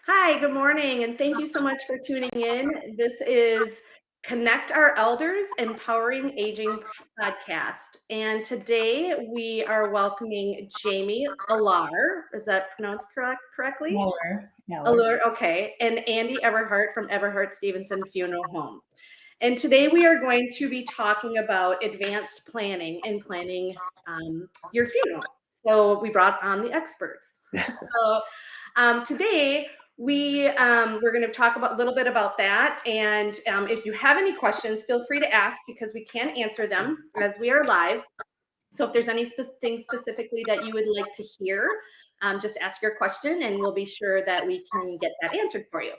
Hi, good morning, and thank you so much for tuning in. This is Connect Our Elders Empowering Aging podcast. And today we are welcoming Jamie Allar. Is that pronounced correctly? Allar. Allar, okay. And Andy Eberhardt from Eberhardt-Stevenson Funeral Home. And today we are going to be talking about advanced planning and planning your funeral. So we brought on the experts. Today we're going to talk about a little bit about that. And if you have any questions, feel free to ask because we can answer them as we are live. So if there's anything specifically that you would like to hear, just ask your question and we'll be sure that we can get that answered for you.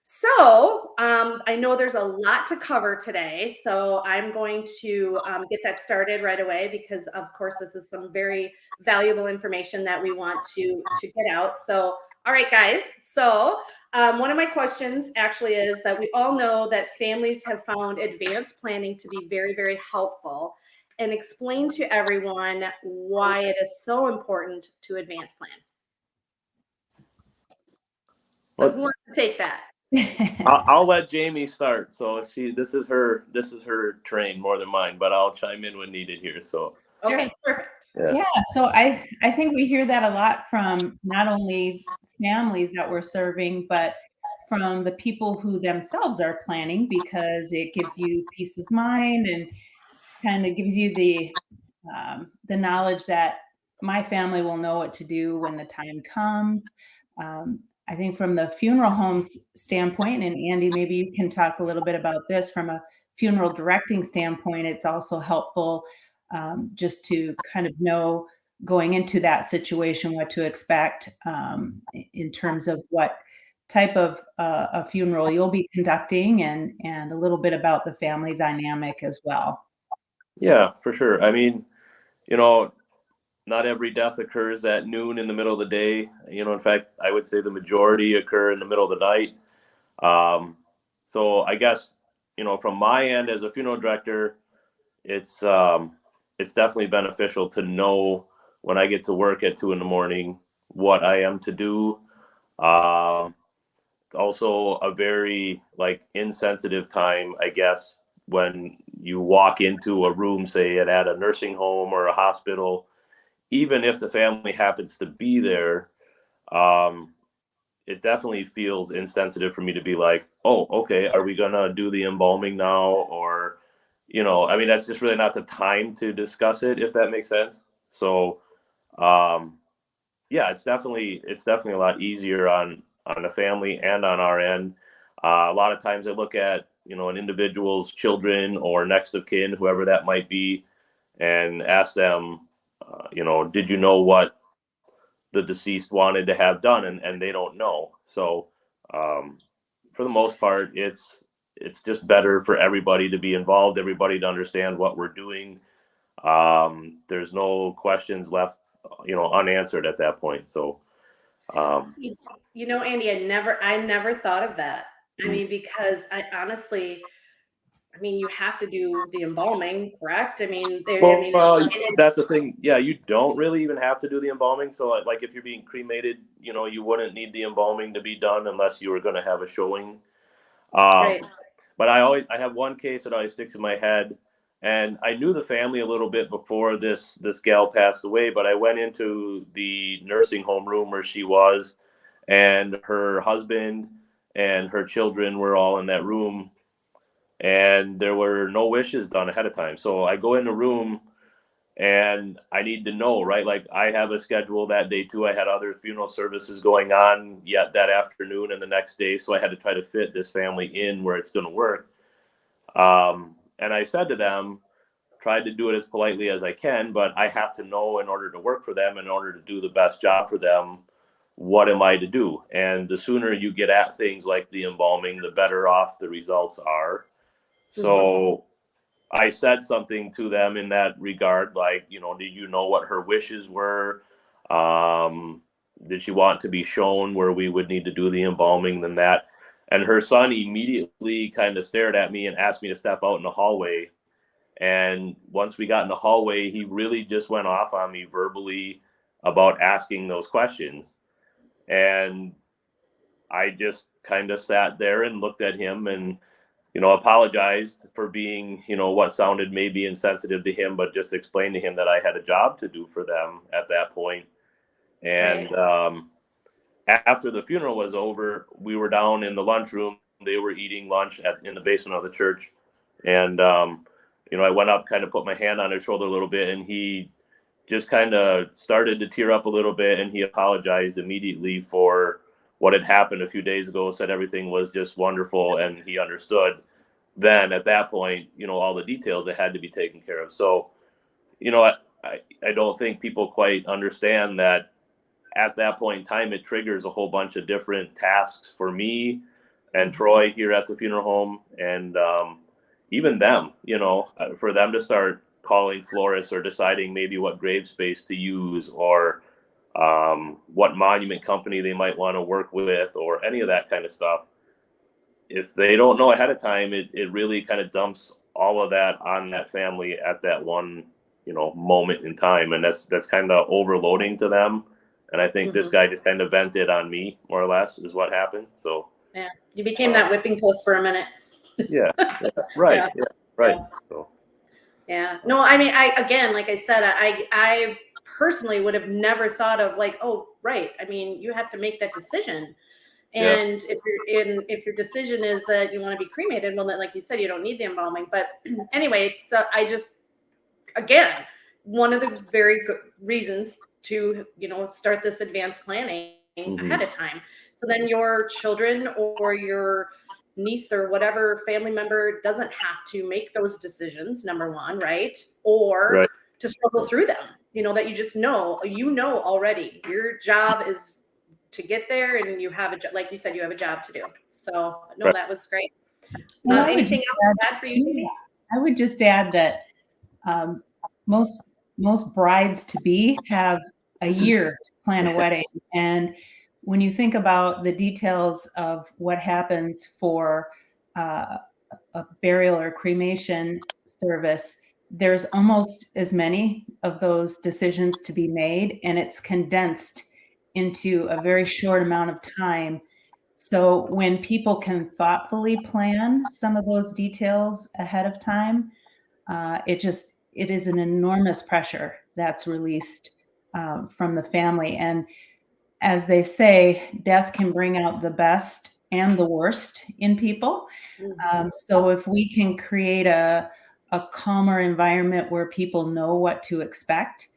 So I know there's a lot to cover today, so I'm going to get that started right away because, of course, this is some very valuable information that we want to get out. So, all right, guys. So one of my questions actually is that we all know that families have found advanced planning to be very, very helpful, and explain to everyone why it is so important to advance plan. So who wants to take that? I'll let Jamie start. So this is her train more than mine, but I'll chime in when needed here. So okay, perfect. Yeah. So I think we hear that a lot from not only families that we're serving, but from the people who themselves are planning, because it gives you peace of mind and kind of gives you the knowledge that my family will know what to do when the time comes. I think from the funeral homes standpoint, and Andy, maybe you can talk a little bit about this from a funeral directing standpoint, it's also helpful just to kind of know going into that situation what to expect in terms of what type of a funeral you'll be conducting and a little bit about the family dynamic as well. Yeah, for sure. I mean, not every death occurs at noon in the middle of the day. In fact, I would say the majority occur in the middle of the night. So I guess, from my end as a funeral director, it's definitely beneficial to know when I get to work at 2 a.m. what I am to do. It's also a very insensitive time, I guess, when you walk into a room, say at a nursing home or a hospital. Even if the family happens to be there, it definitely feels insensitive for me to be like, oh, okay, are we gonna do the embalming now? Or, I mean, that's just really not the time to discuss it, if that makes sense. So, yeah, it's definitely a lot easier on the family and on our end. A lot of times I look at, an individual's children or next of kin, whoever that might be, and ask them, did you know what the deceased wanted to have done? And they don't know. So for the most part, it's just better for everybody to be involved, everybody to understand what we're doing. There's no questions left, unanswered at that point. So, Andy, I never thought of that. I mean, because you have to do the embalming, correct? That's the thing. Yeah, you don't really even have to do the embalming. So like if you're being cremated, you wouldn't need the embalming to be done unless you were going to have a showing. Right. But I have one case that always sticks in my head, and I knew the family a little bit before this gal passed away, but I went into the nursing home room where she was, and her husband and her children were all in that room. And there were no wishes done ahead of time. So I go in the room and I need to know, right? Like I have a schedule that day too. I had other funeral services going on yet that afternoon and the next day. So I had to try to fit this family in where it's going to work. And I said to them, tried to do it as politely as I can, but I have to know in order to work for them, in order to do the best job for them, what am I to do? And the sooner you get at things like the embalming, the better off the results are. So I said something to them in that regard, like, did you know what her wishes were? Did she want to be shown where we would need to do the embalming than that? And her son immediately kind of stared at me and asked me to step out in the hallway. And once we got in the hallway, he really just went off on me verbally about asking those questions. And I just kind of sat there and looked at him and, apologized for being, what sounded maybe insensitive to him, but just explained to him that I had a job to do for them at that point. And after the funeral was over, we were down in the lunchroom. They were eating lunch in the basement of the church. And, I went up, kind of put my hand on his shoulder a little bit, and he just kind of started to tear up a little bit, and he apologized immediately for what had happened a few days ago, said everything was just wonderful, and he understood then at that point, all the details that had to be taken care of. So, I don't think people quite understand that at that point in time, it triggers a whole bunch of different tasks for me and Troy here at the funeral home, and even them, for them to start calling florists or deciding maybe what grave space to use or what monument company they might want to work with or any of that kind of stuff. If they don't know ahead of time, it really kind of dumps all of that on that family at that one, moment in time. And that's kind of overloading to them. And I think this guy just kind of vented on me, more or less, is what happened. So yeah, you became that whipping post for a minute. Yeah, right. Yeah. Yeah, right. Yeah. So. Yeah. No, I mean, like I said, I personally would have never thought of like, oh, right. I mean, you have to make that decision. And if your decision is that you want to be cremated, well, then, like you said, you don't need the embalming. But anyway, so again, one of the very good reasons to, start this advanced planning ahead of time. So then your children or your niece or whatever family member doesn't have to make those decisions, number one, right? Or to struggle through them, that you just know, already your job is to get there, and you have like you said, you have a job to do. So no, that was great. Anything else to add for you, Amy? I would just add that most brides to be have a year to plan a wedding, and when you think about the details of what happens for a burial or cremation service, there's almost as many of those decisions to be made, and it's condensed into a very short amount of time. So when people can thoughtfully plan some of those details ahead of time, it is an enormous pressure that's released from the family. And as they say, death can bring out the best and the worst in people. So if we can create a calmer environment where people know what to expect,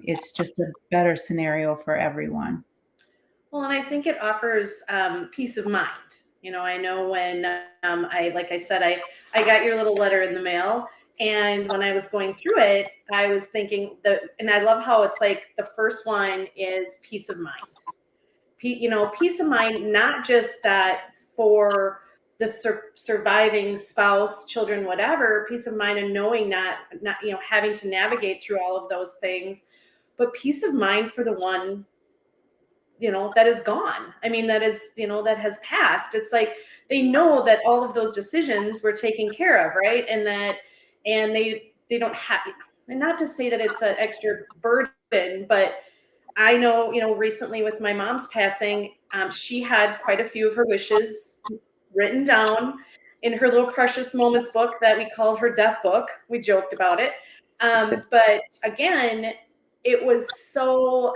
it's just a better scenario for everyone. Well, and I think it offers peace of mind. I know when like I said, I got your little letter in the mail, and when I was going through it, I was thinking and I love how it's like the first one is peace of mind. Peace of mind, not just that for the surviving spouse, children, whatever, peace of mind and knowing not having to navigate through all of those things, but peace of mind for the one that is gone. I mean, that is, that has passed. It's like they know that all of those decisions were taken care of, right? And they don't have, and not to say that it's an extra burden, but I know, recently with my mom's passing, she had quite a few of her wishes written down in her little precious moments book that we called her death book. We joked about it. But again, it was so,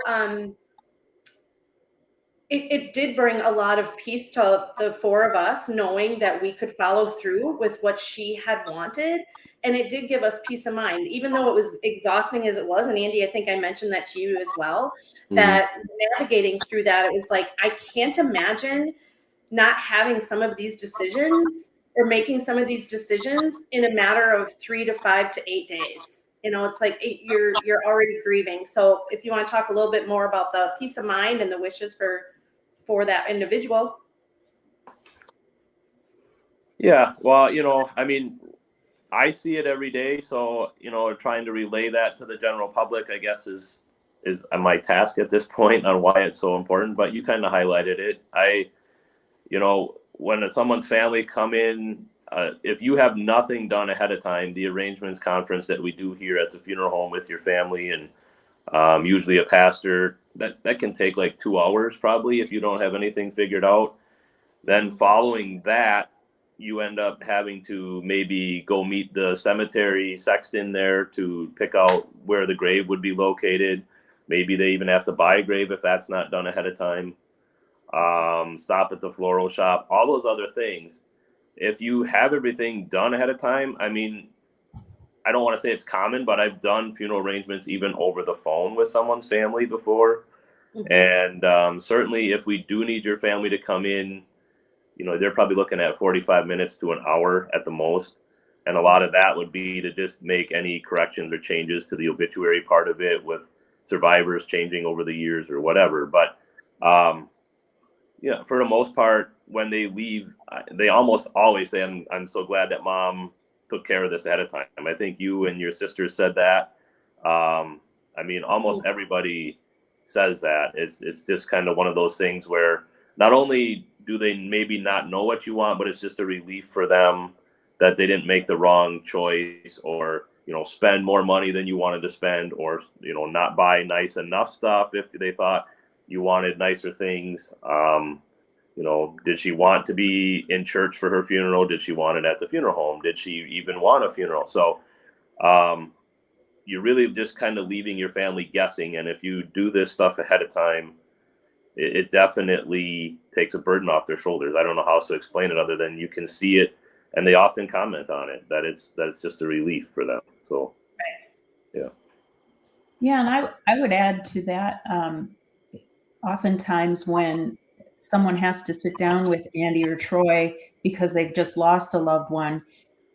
it did bring a lot of peace to the four of us, knowing that we could follow through with what she had wanted. And it did give us peace of mind, even though it was exhausting as it was. And Andy, I think I mentioned that to you as well, that navigating through that, it was like, I can't imagine not having some of these decisions or making some of these decisions in a matter of 3 to 5 to 8 days. It's like you're already grieving. So if you want to talk a little bit more about the peace of mind and the wishes for that individual. Yeah, well, I mean, I see it every day. So, trying to relay that to the general public, I guess, is my task at this point on why it's so important. But you kind of highlighted it. When someone's family come in, if you have nothing done ahead of time, the arrangements conference that we do here at the funeral home with your family and usually a pastor, that can take like 2 hours probably if you don't have anything figured out. Then following that, you end up having to maybe go meet the cemetery sexton there to pick out where the grave would be located. Maybe they even have to buy a grave if that's not done ahead of time. Stop at the floral shop, all those other things. If you have everything done ahead of time, I mean, I don't want to say it's common, but I've done funeral arrangements even over the phone with someone's family before. Mm-hmm. And certainly if we do need your family to come in, you know, they're probably looking at 45 minutes to an hour at the most. And a lot of that would be to just make any corrections or changes to the obituary part of it, with survivors changing over the years or whatever. But, yeah, for the most part, when they leave, they almost always say, I'm so glad that mom took care of this ahead of time. I think you and your sister said that. I mean, almost everybody says that. It's just kind of one of those things where not only do they maybe not know what you want, but it's just a relief for them that they didn't make the wrong choice, or, you know, spend more money than you wanted to spend, or, you know, not buy nice enough stuff if they thought you wanted nicer things. You know, did she want to be in church for her funeral? Did she want it at the funeral home? Did she even want a funeral? So you're really just kind of leaving your family guessing. And if you do this stuff ahead of time, it definitely takes a burden off their shoulders. I don't know how else to explain it other than you can see it, and they often comment on it, that it's just a relief for them. So, yeah. Yeah, and I would add to that, oftentimes when someone has to sit down with Andy or Troy because they've just lost a loved one,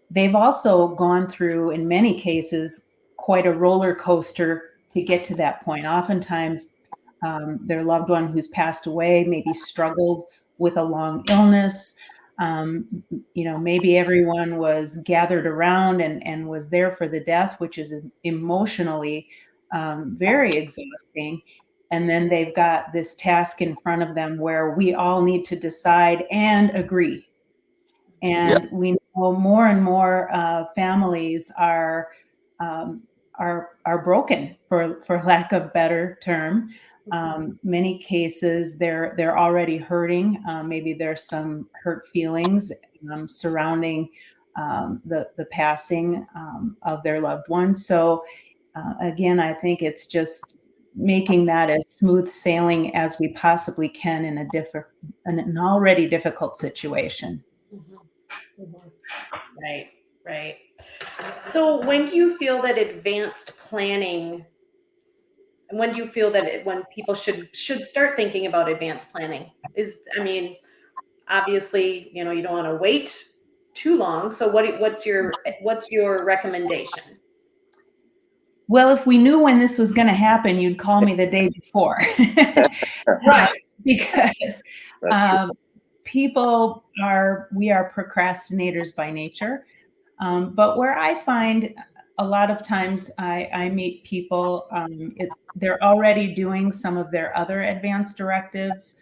they've also gone through, in many cases, quite a roller coaster to get to that point. Oftentimes, their loved one who's passed away maybe struggled with a long illness. You know, maybe everyone was gathered around and was there for the death, which is emotionally very exhausting. And then they've got this task in front of them where we all need to decide and agree. And we know more and more families are broken, for lack of better term. Many cases they're already hurting. Maybe there's some hurt feelings surrounding the passing of their loved one. So again, I think it's just making that as smooth sailing as we possibly can in an already difficult situation. Right, right. So when do you feel that advanced planning, and when do you feel that when people should start thinking about advanced planning? I mean, obviously, you know, you don't want to wait too long. So what's your recommendation? Well, if we knew when this was going to happen, you'd call me the day before. Right. Because we are procrastinators by nature. But where I find a lot of times I meet people, they're already doing some of their other advancce directives.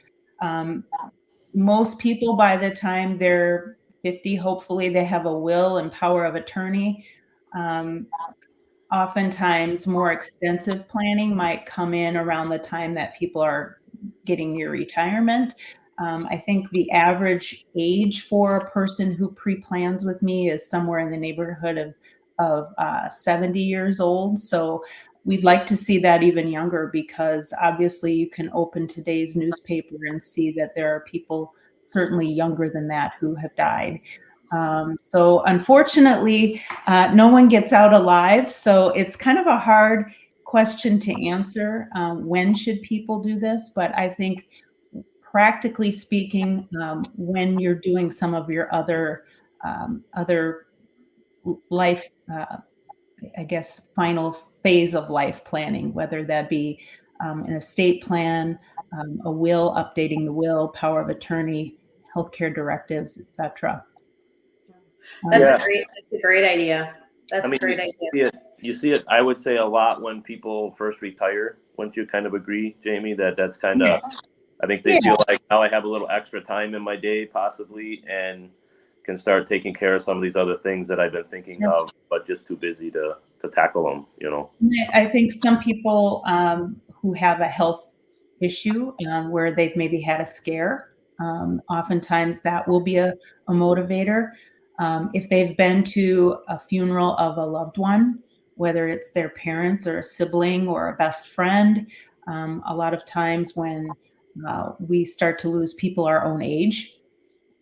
Most people, by the time they're 50, hopefully they have a will and power of attorney. Oftentimes more extensive planning might come in around the time that people are getting near retirement. I think the average age for a person who pre-plans with me is somewhere in the neighborhood of 70 years old. So we'd like to see that even younger, because obviously you can open today's newspaper and see that there are people certainly younger than that who have died. So unfortunately, no one gets out alive. So it's kind of a hard question to answer. When should people do this? But I think practically speaking, when you're doing some of your other life, I guess, final phase of life planning, whether that be an estate plan, a will, updating the will, power of attorney, healthcare directives, etc. That's a great idea. That's a great idea. You see it, I would say, a lot when people first retire. Wouldn't you kind of agree, Jamie, that's kind of, I think they feel like, now I have a little extra time in my day possibly, and can start taking care of some of these other things that I've been thinking of, but just too busy to tackle them, you know? I think some people who have a health issue where they've maybe had a scare, Oftentimes that will be a motivator. If they've been to a funeral of a loved one, whether it's their parents or a sibling or a best friend, a lot of times when we start to lose people our own age,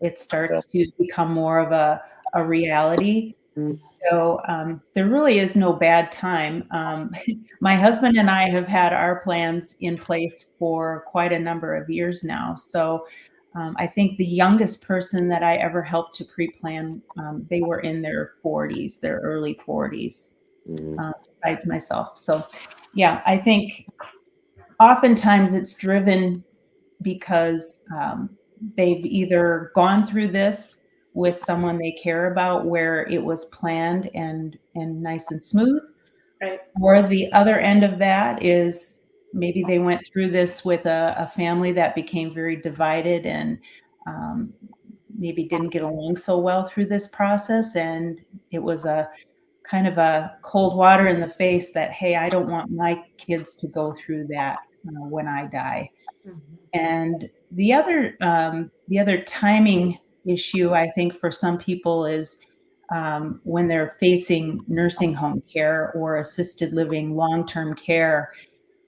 it starts to become more of a reality. So there really is no bad time. My husband and I have had our plans in place for quite a number of years now. So I think the youngest person that I ever helped to pre-plan, they were in their 40s, their early 40s, besides myself. So yeah, I think oftentimes it's driven because they've either gone through this with someone they care about where it was planned and nice and smooth. Right. Or the other end of that is maybe they went through this with a family that became very divided and maybe didn't get along so well through this process. And it was a kind of a cold water in the face that, hey, I don't want my kids to go through that when I die. And the other timing issue, I think, for some people is when they're facing nursing home care or assisted living long-term care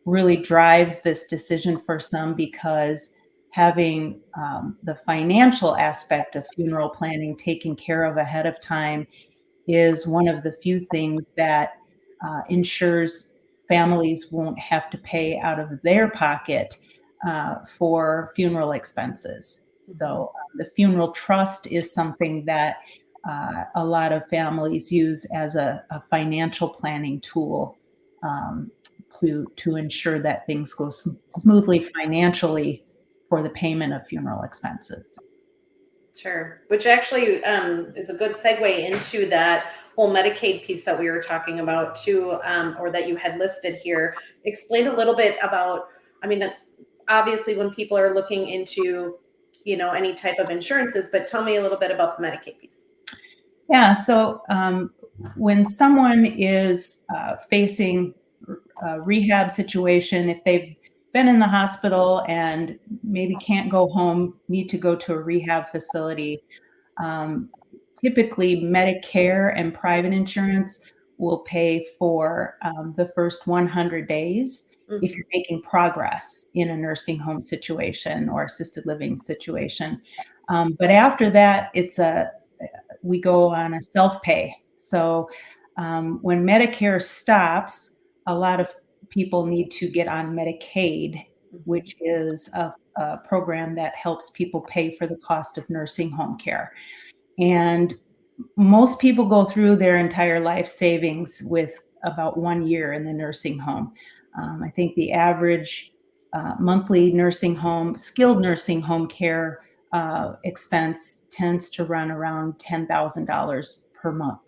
really drives this decision for some, because having the financial aspect of funeral planning taken care of ahead of time is one of the few things that ensures families won't have to pay out of their pocket for funeral expenses. So the funeral trust is something that a lot of families use as a financial planning tool to ensure that things go smoothly financially for the payment of funeral expenses. Sure. Which actually is a good segue into that whole Medicaid piece that we were talking about too, or that you had listed here. Explain a little bit about, I mean, that's obviously when people are looking into, any type of insurances, but tell me a little bit about the Medicaid piece. Yeah. So when someone is facing a rehab situation, if they've been in the hospital and maybe can't go home, need to go to a rehab facility, typically Medicare and private insurance will pay for the first 100 days if you're making progress in a nursing home situation or assisted living situation. But after that, we go on a self-pay. So when Medicare stops, a lot of people need to get on Medicaid, which is a program that helps people pay for the cost of nursing home care. And most people go through their entire life savings with about 1 year in the nursing home. I think the average monthly skilled nursing home care expense tends to run around $10,000 per month.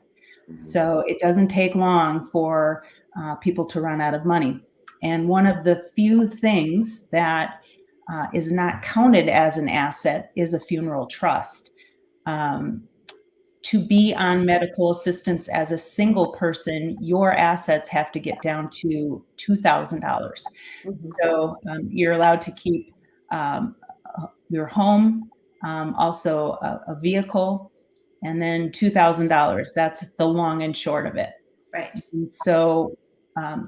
So it doesn't take long for people to run out of money. And one of the few things that is not counted as an asset is a funeral trust. To be on medical assistance as a single person, your assets have to get down to $2,000. So you're allowed to keep your home, also a vehicle, and then $2,000. That's the long and short of it. Right. And so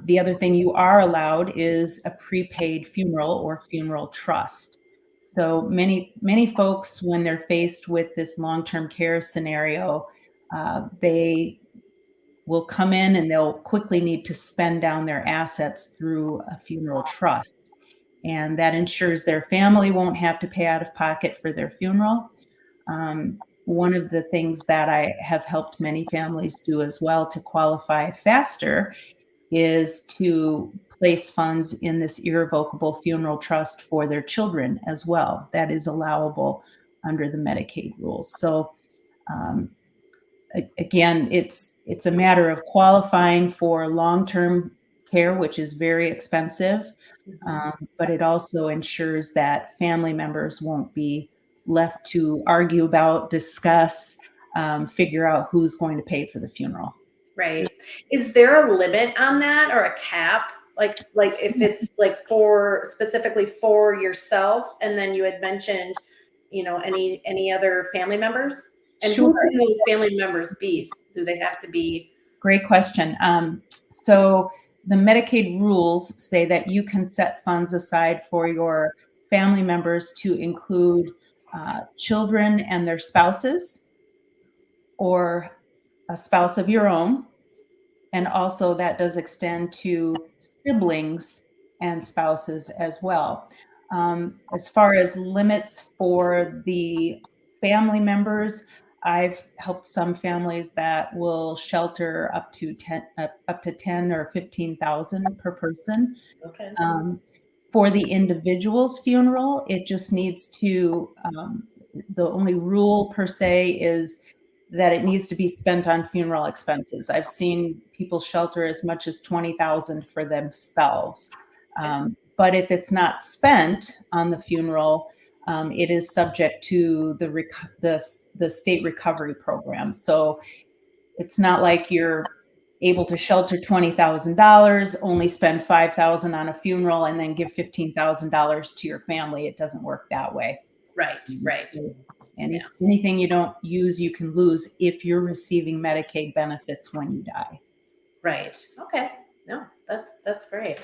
the other thing you are allowed is a prepaid funeral or funeral trust. So many folks, when they're faced with this long-term care scenario, they will come in and they'll quickly need to spend down their assets through a funeral trust. And that ensures their family won't have to pay out of pocket for their funeral. One of the things that I have helped many families do as well to qualify faster is to place funds in this irrevocable funeral trust for their children as well. That is allowable under the Medicaid rules. So again, it's a matter of qualifying for long-term care, which is very expensive, but it also ensures that family members won't be left to argue about, discuss, figure out who's going to pay for the funeral. Right. Is there a limit on that or a cap? Like if it's like specifically for yourself, and then you had mentioned any other family members? And Sure. who can those family members be? Do they have to be? Great question. So the Medicaid rules say that you can set funds aside for your family members to include children and their spouses, or a spouse of your own. And also that does extend to siblings and spouses as well. As far as limits for the family members, I've helped some families that will shelter up to 10 or 15,000 per person. Okay. For the individual's funeral, it just needs to, the only rule per se is that it needs to be spent on funeral expenses. I've seen people shelter as much as 20,000 for themselves. But if it's not spent on the funeral, it is subject to the state recovery program. So it's not like you're able to shelter $20,000, only spend $5,000 on a funeral, and then give $15,000 to your family. It doesn't work that way. Right. So anything you don't use, you can lose if you're receiving Medicaid benefits when you die. Right. Okay. No, that's great.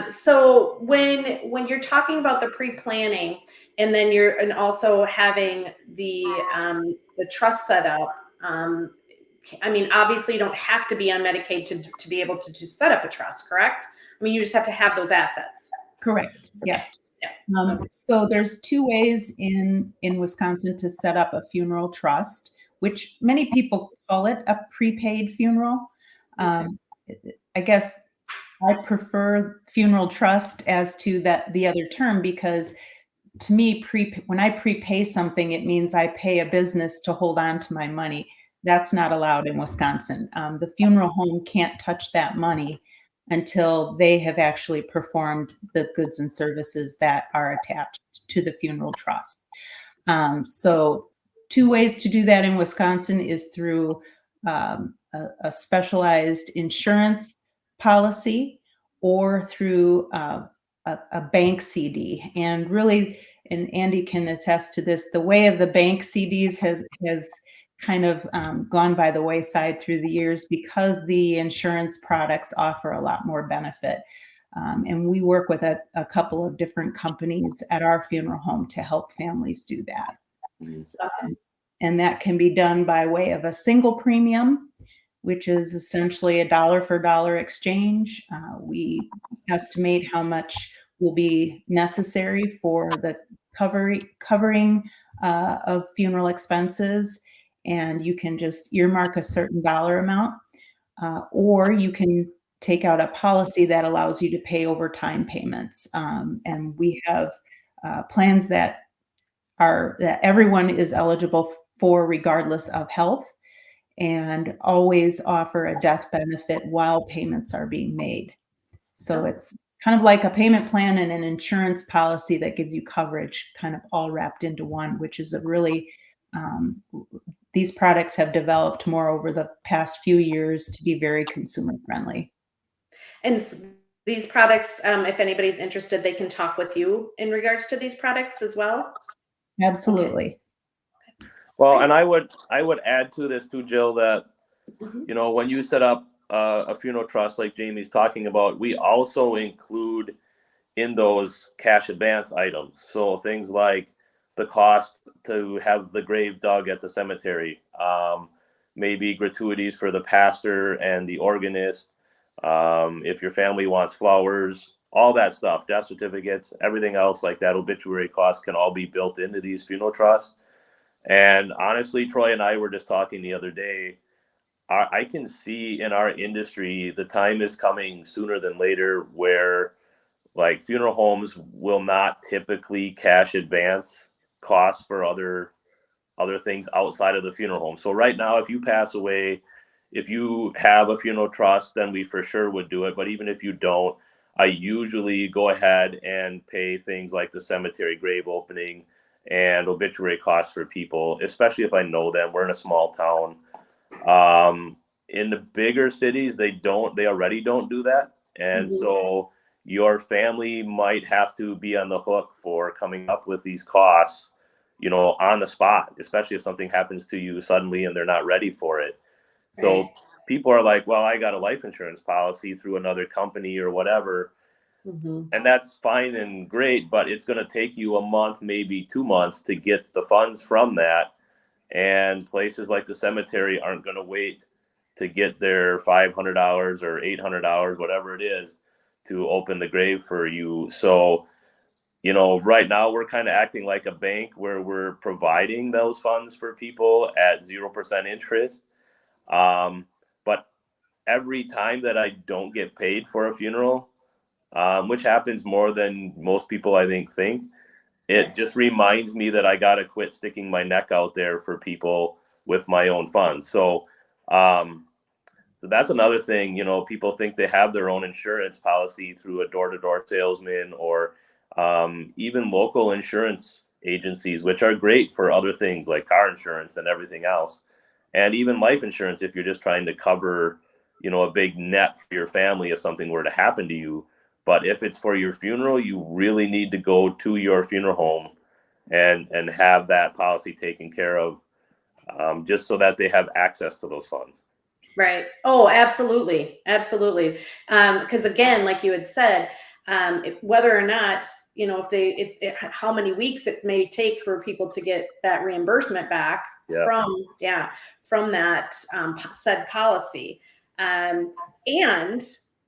So when you're talking about the pre-planning, and then and also having the trust set up, I mean, obviously you don't have to be on Medicaid to be able to just set up a trust, correct? I mean, you just have to have those assets. Correct. Yes. Yeah. So there's two ways in Wisconsin to set up a funeral trust, which many people call it a prepaid funeral. I guess I prefer funeral trust as to the other term, because to me, when I prepay something, it means I pay a business to hold on to my money. That's not allowed in Wisconsin. The funeral home can't touch that money until they have actually performed the goods and services that are attached to the funeral trust. So two ways to do that in Wisconsin is through a specialized insurance policy, or through a bank CD. And really, and Andy can attest to this, the way of the bank CDs has kind of gone by the wayside through the years, because the insurance products offer a lot more benefit. And we work with a couple of different companies at our funeral home to help families do that. And that can be done by way of a single premium, which is essentially a dollar for dollar exchange. We estimate how much will be necessary for the covering of funeral expenses, and you can just earmark a certain dollar amount, or you can take out a policy that allows you to pay overtime payments. And we have plans that everyone is eligible for, regardless of health, and always offer a death benefit while payments are being made. So it's kind of like a payment plan and an insurance policy that gives you coverage kind of all wrapped into one, which is a really, these products have developed more over the past few years to be very consumer friendly. And these products, if anybody's interested, they can talk with you in regards to these products as well? Absolutely. Well, and I would add to this too, Jill, that, when you set up a funeral trust like Jamie's talking about, we also include in those cash advance items. So things like the cost to have the grave dug at the cemetery, maybe gratuities for the pastor and the organist, if your family wants flowers, all that stuff, death certificates, everything else like that, obituary costs can all be built into these funeral trusts. And honestly, Troy and I were just talking the other day, I can see in our industry, the time is coming sooner than later where like funeral homes will not typically cash advance costs for other things outside of the funeral home. So right now, if you pass away, if you have a funeral trust, then we for sure would do it. But even if you don't, I usually go ahead and pay things like the cemetery grave opening and obituary costs for people, especially if I know them. We're in a small town. In the bigger cities, they already don't do that. And so your family might have to be on the hook for coming up with these costs on the spot, especially if something happens to you suddenly and they're not ready for it. So Right. people are like, well, I got a life insurance policy through another company or whatever. And that's fine and great, but it's going to take you a month, maybe 2 months to get the funds from that. And places like the cemetery aren't going to wait to get their $500 or $800, whatever it is, to open the grave for you. So, right now we're kind of acting like a bank where we're providing those funds for people at 0% interest. But every time that I don't get paid for a funeral, which happens more than most people I think, it just reminds me that I got to quit sticking my neck out there for people with my own funds. So that's another thing, people think they have their own insurance policy through a door-to-door salesman or even local insurance agencies, which are great for other things like car insurance and everything else. And even life insurance, if you're just trying to cover, a big net for your family if something were to happen to you. But if it's for your funeral, you really need to go to your funeral home and have that policy taken care of, just so that they have access to those funds. Right. Oh, absolutely. Absolutely. Because again, like you had said, whether or not, how many weeks it may take for people to get that reimbursement back from that said policy. And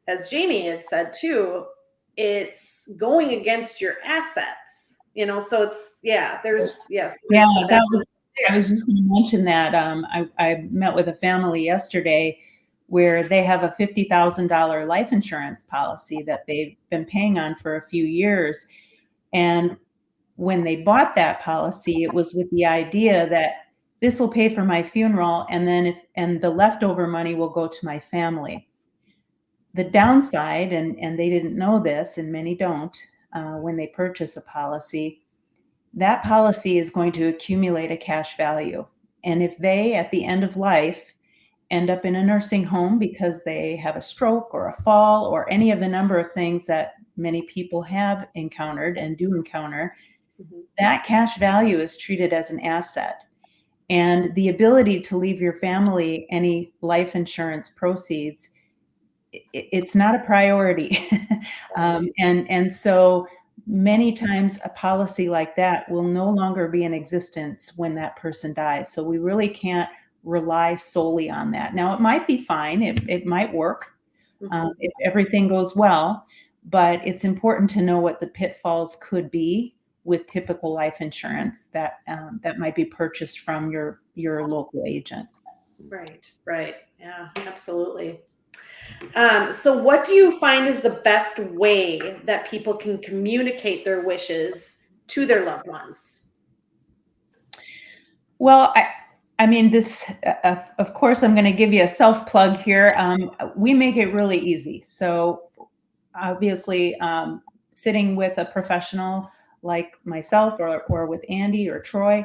as Jamie had said too, it's going against your assets, so it's, I was just going to mention that I met with a family yesterday where they have a $50,000 life insurance policy that they've been paying on for a few years. And when they bought that policy, it was with the idea that this will pay for my funeral, and then and the leftover money will go to my family. The downside, and they didn't know this, and many don't, when they purchase a policy, that policy is going to accumulate a cash value. And if they, at the end of life, end up in a nursing home because they have a stroke or a fall or any of the number of things that many people have encountered and do encounter, that cash value is treated as an asset. And the ability to leave your family any life insurance proceeds, it's not a priority. And so many times a policy like that will no longer be in existence when that person dies. So we really can't rely solely on that. Now, it might be fine. It might work if everything goes well, but it's important to know what the pitfalls could be with typical life insurance that might be purchased from your local agent. Right. Yeah, absolutely. So what do you find is the best way that people can communicate their wishes to their loved ones? Well, I mean, this, of course, I'm going to give you a self plug here. We make it really easy. So obviously, sitting with a professional like myself or with Andy or Troy,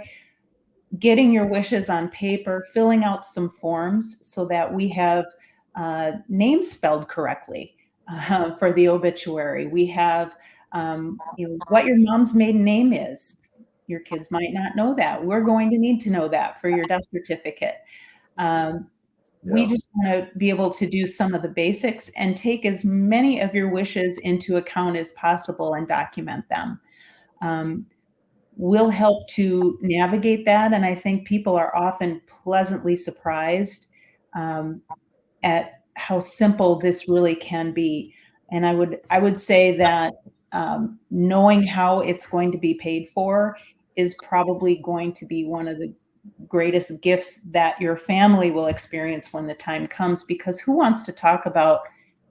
getting your wishes on paper, filling out some forms so that we have names spelled correctly for the obituary. We have what your mom's maiden name is. Your kids might not know that. We're going to need to know that for your death certificate. We just want to be able to do some of the basics and take as many of your wishes into account as possible and document them. We'll help to navigate that. And I think people are often pleasantly surprised at how simple this really can be. And I would say that knowing how it's going to be paid for is probably going to be one of the greatest gifts that your family will experience when the time comes, because who wants to talk about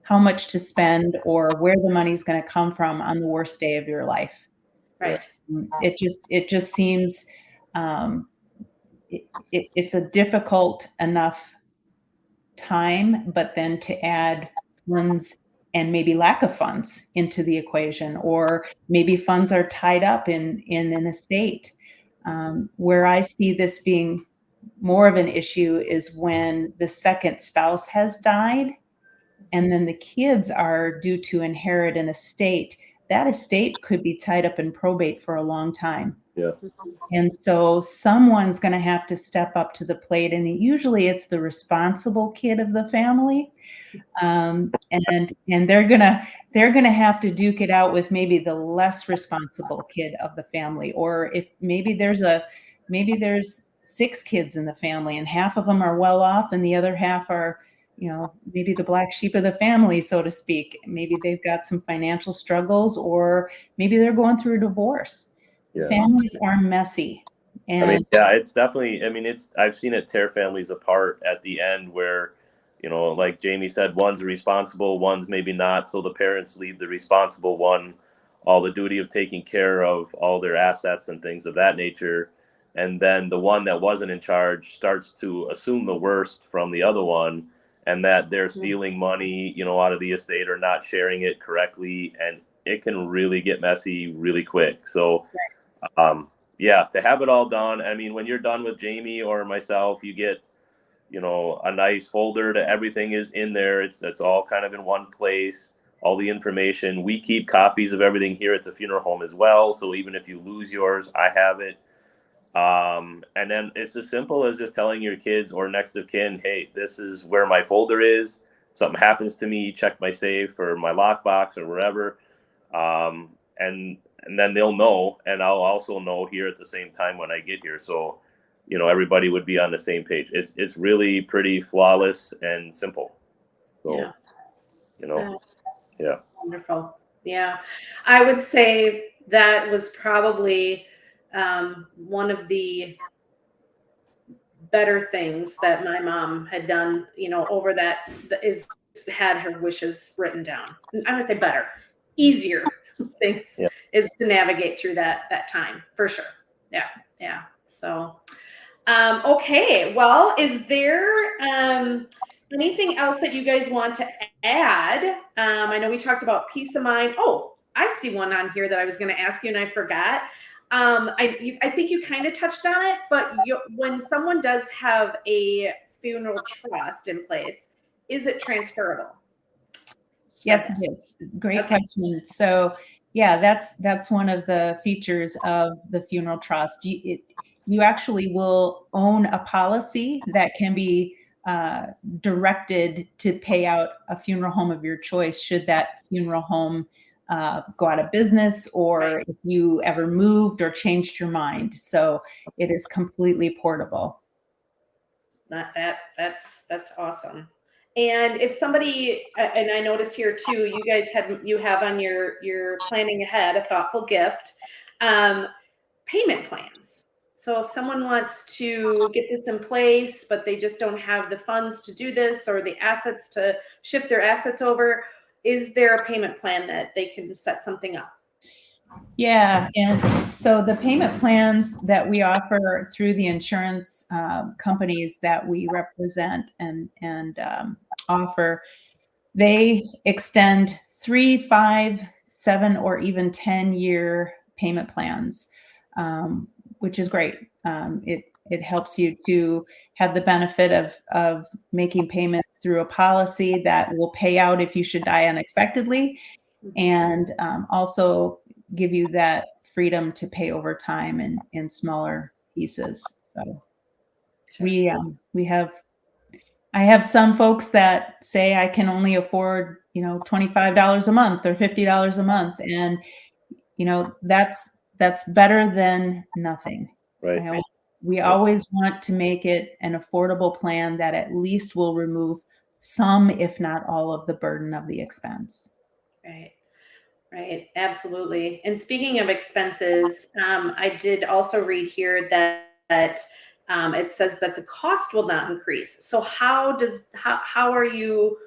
how much to spend or where the money's going to come from on the worst day of your life? Right. It just seems it's a difficult enough time, but then to add funds and maybe lack of funds into the equation, or maybe funds are tied up in an estate. Where I see this being more of an issue is when the second spouse has died and then the kids are due to inherit an estate that estate could be tied up in probate for a long time. Yeah. And so someone's going to have to step up to the plate, and usually it's the responsible kid of the family. And they're gonna have to duke it out with maybe the less responsible kid of the family, or if maybe there's 6 kids in the family and half of them are well off and the other half are, maybe the black sheep of the family, so to speak. Maybe they've got some financial struggles, or maybe they're going through a divorce. Yeah. Families are messy. And it's definitely, I've seen it tear families apart at the end where, like Jamie said, one's responsible, one's maybe not. So the parents leave the responsible one all the duty of taking care of all their assets and things of that nature. And then the one that wasn't in charge starts to assume the worst from the other one, and that they're stealing money, out of the estate or not sharing it correctly. And it can really get messy really quick. So, to have it all done. When you're done with Jamie or myself, you get, a nice folder that everything is in there. It's all kind of in one place, all the information. We keep copies of everything here at the funeral home as well. So even if you lose yours, I have it. And then it's as simple as just telling your kids or next of kin, hey, this is where my folder is. If something happens to me, check my safe or my lockbox or wherever. And then they'll know, and I'll also know here at the same time when I get here. So, everybody would be on the same page. It's really pretty flawless and simple. So, yeah. Wonderful. Yeah. I would say that was probably one of the better things that my mom had done, over that is had her wishes written down. I'm gonna say better, easier things is to navigate through that time for sure. Yeah. So, okay. Well, is there anything else that you guys want to add? I know we talked about peace of mind. Oh, I see one on here that I was going to ask you and I forgot. I think you kind of touched on it, but when someone does have a funeral trust in place, is it transferable? Yes, it is. Great question. So, yeah, that's one of the features of the funeral trust. You actually will own a policy that can be directed to pay out a funeral home of your choice should that funeral home go out of business, or if you ever moved or changed your mind. So it is completely portable. That's awesome. And if somebody, and I noticed here too, you have on your planning ahead a thoughtful gift, payment plans. So if someone wants to get this in place, but they just don't have the funds to do this or the assets to shift their assets over, is there a payment plan that they can set something up? Yeah, and so the payment plans that we offer through the insurance companies that we represent and offer, they extend 3, 5, 7, or even 10-year payment plans, which is great. It helps you to have the benefit of making payments through a policy that will pay out if you should die unexpectedly, and also give you that freedom to pay over time in smaller pieces. So I have some folks that say I can only afford, $25 a month or $50 a month. And, that's better than nothing. Right. We always want to make it an affordable plan that at least will remove some, if not all, of the burden of the expense. Right. Absolutely. And speaking of expenses, I did also read here that it says that the cost will not increase. So how are you,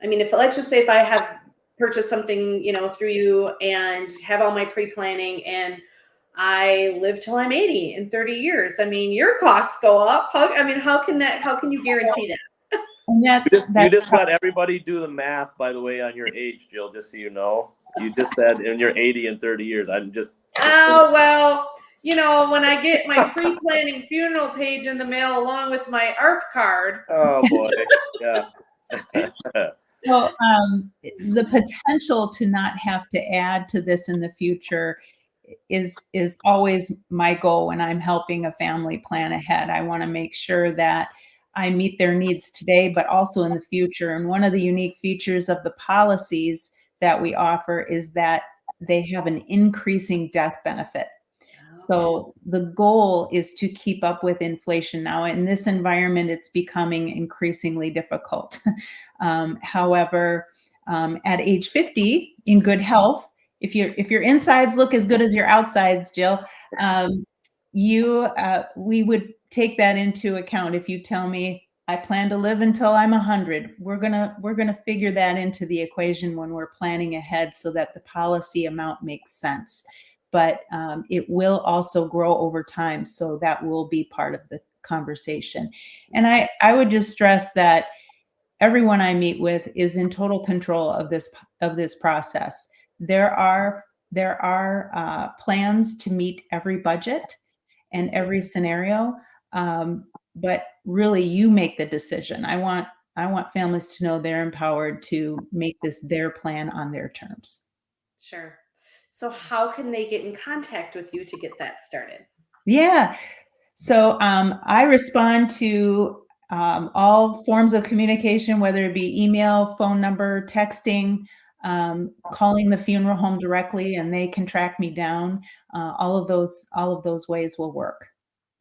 let's just say if I have purchased something, through you and have all my pre-planning and I live till I'm 80 in 30 years, your costs go up. How can you guarantee that? And you just let everybody do the math, by the way, on your age, Jill, just so you know. You just said in your 80 and 30 years. I'm just oh, well, when I get my pre-planning funeral page in the mail along with my ARP card. Oh, boy. Yeah. Well, the potential to not have to add to this in the future is always my goal when I'm helping a family plan ahead. I want to make sure that I meet their needs today, but also in the future. And one of the unique features of the policies that we offer is that they have an increasing death benefit. So the goal is to keep up with inflation. Now, in this environment, it's becoming increasingly difficult. However, at age 50, in good health, if your insides look as good as your outsides, Jill, we would take that into account. If you tell me I plan to live until I'm 100, we're gonna figure that into the equation when we're planning ahead so that the policy amount makes sense. But it will also grow over time, so that will be part of the conversation. And I would just stress that everyone I meet with is in total control of this process. There are plans to meet every budget and every scenario, but really you make the decision. I want families to know they're empowered to make this their plan on their terms. Sure. So how can they get in contact with you to get that started? Yeah. So I respond to all forms of communication, whether it be email, phone number, texting, calling the funeral home directly, and they can track me down. All of those ways will work.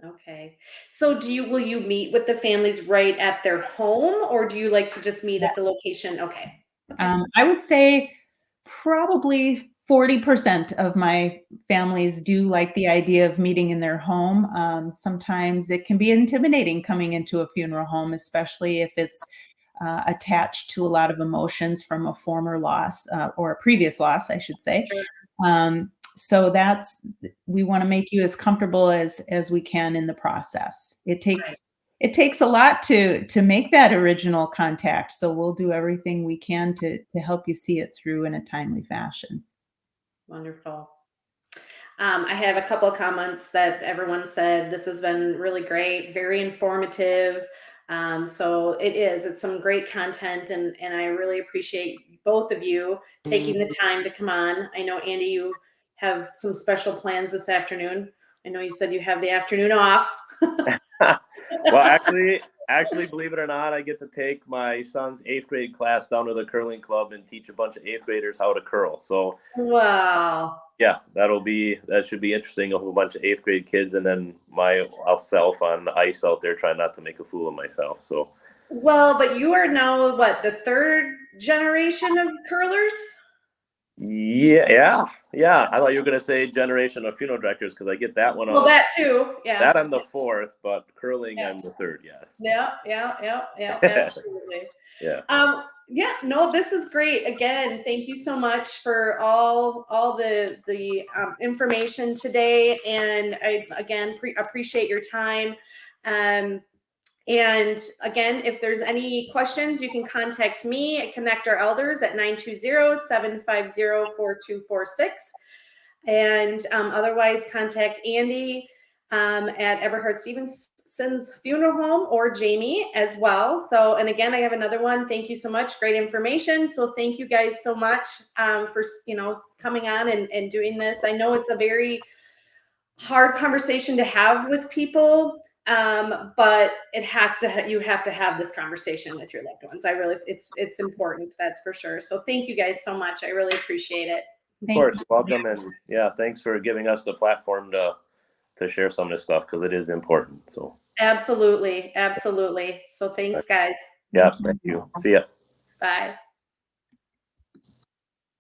Okay. So will you meet with the families right at their home, or do you like to just meet at the Yes. location? Okay. I would say probably 40% of my families do like the idea of meeting in their home. Sometimes it can be intimidating coming into a funeral home, especially if it's attached to a lot of emotions from a former loss or a previous loss, I should say. Sure. So we want to make you as comfortable as we can in the process. It takes a lot to make that original contact. So we'll do everything we can to help you see it through in a timely fashion. Wonderful. I have a couple of comments that everyone said. This has been really great, very informative. So it's some great content, and I really appreciate both of you taking the time to come on. I know, Andy, you have some special plans this afternoon. I know you said you have the afternoon off. Well, actually, believe it or not, I get to take my son's 8th grade class down to the curling club and teach a bunch of 8th graders how to curl. So, Wow. yeah, that should be interesting. A whole bunch of 8th grade kids, and then myself on the ice out there trying not to make a fool of myself. So, well, but you are now the third generation of curlers? yeah. I thought you were gonna say generation of funeral directors because I get that one. Well, that too. Yeah. That I'm the 4th, but curling I'm the 3rd. Yes. Yeah. Absolutely. Yeah. No, this is great. Again, thank you so much for all the information today, and I again appreciate your time. And again, if there's any questions, you can contact me at Connect Our Elders at 920-750-4246. And otherwise, contact Andy at Eberhardt-Stevenson's funeral home, or Jamie as well. So, and again, I have another one. Thank you so much. Great information. So thank you guys so much for coming on and doing this. I know it's a very hard conversation to have with people, but you have to have this conversation with your loved ones. It's important, that's for sure. So thank you guys so much. I really appreciate it. Of course, welcome, and yeah, thanks for giving us the platform to share some of this stuff because it is important. So absolutely. So thanks, guys. Yeah, thank you. See ya. Bye.